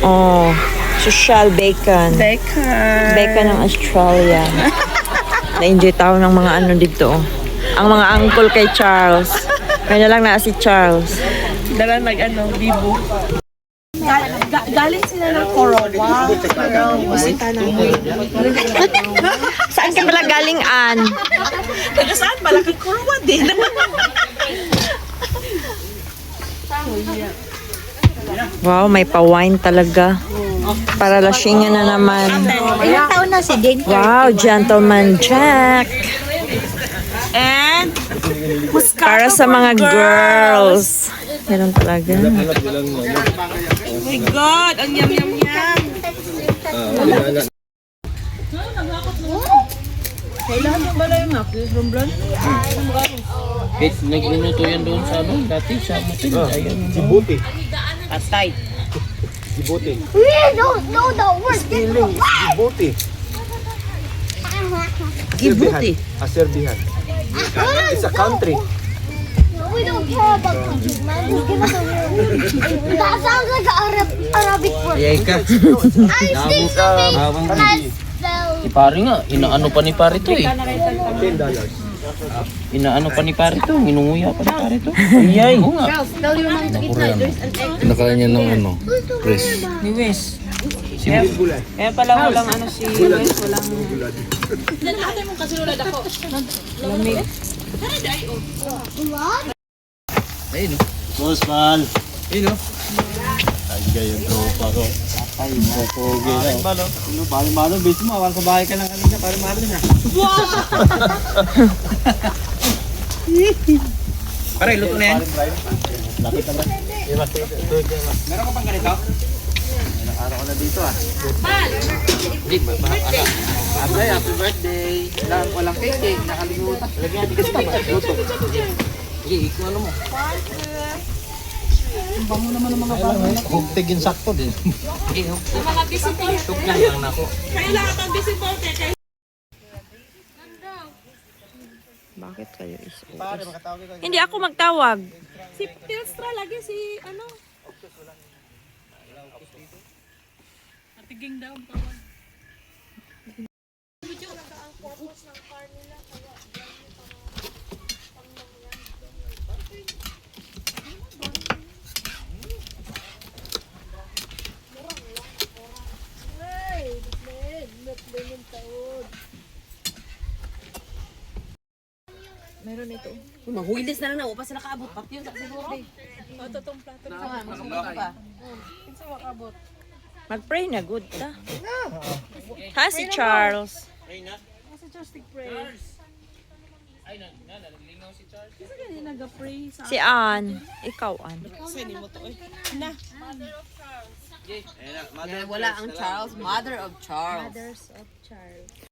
Oh, social bacon. Bacon ng Australia. Na-enjoy tao ng mga ano dito. Ang mga uncle kay Charles. Kaya lang na si Charles. Dala bibo. Galing sila ng Corowa. Pero bisita namin. Saan ka pala galing, Ann? Taga saan? Malaking Corowa din. Wow, may pa-wine talaga. Para lasingan na naman. Ilang taon na si Dane? Wow, Gentleman Jack. And Para sa mga girls. Meron talaga. oh my God, ang yum. Kailangan yung balay nga, please, Romblon. Nagluto yan doon sa ano, dati sa Mutin. Ayun. Djibouti. Atay. Djibouti. We don't know the word. Djibouti. Djibouti. Azerbaijan. It's a country. We don't care about countries, man. Just give us a word. That sounds like an Arabic word. Ayay ka. I think so. Awang Has Si pare nga, inaano pa ni pare to eh. $10. Inaano pa ni pare to, minunguya pa ni pare to. Ayay. Oo nga. Pinakain niya ng ano, press. Ni Wes. Gulay. Kaya pala walang ano si Wes, walang lamig. Ayun. Boss, pal. Ayun, ay, ganyan tropa ko. Ay, pogi na. Balo. Ano, pare-malo. Base mo, awal sa bahay ka lang kanina. Pare-malo na. Pare, luto na yan. Lapit naman. Meron ka pang ganito? Nakaraw ko na dito ah. Hindi, ano? Abay, happy birthday. Walang cake, nakalimutan. Lagyan natin kasi tama. Luto. Sige, ikaw ano mo? Huwag tigin sakto din. Sige, huktok lang ako. Bakit kayo is Pare, makatawag ka. Hindi ako magtawag. Si Telstra lagi si ano? Natiging daw tawag. Meron ito. Maghuilis na lang na, upa sila kaabot. Pati yun sa siguro. O, totong plato. Masubot pa. Kinsa makabot? Mag-pray na good ta. Ha, si Charles. Kasi just pray. Ay, naglingaw si Charles. Kasi ganyan nag-pray sa Si Ann. Ikaw, Ann. Sini mo to. Na. Wala ang Charles, mother of Charles. Mothers of Charles.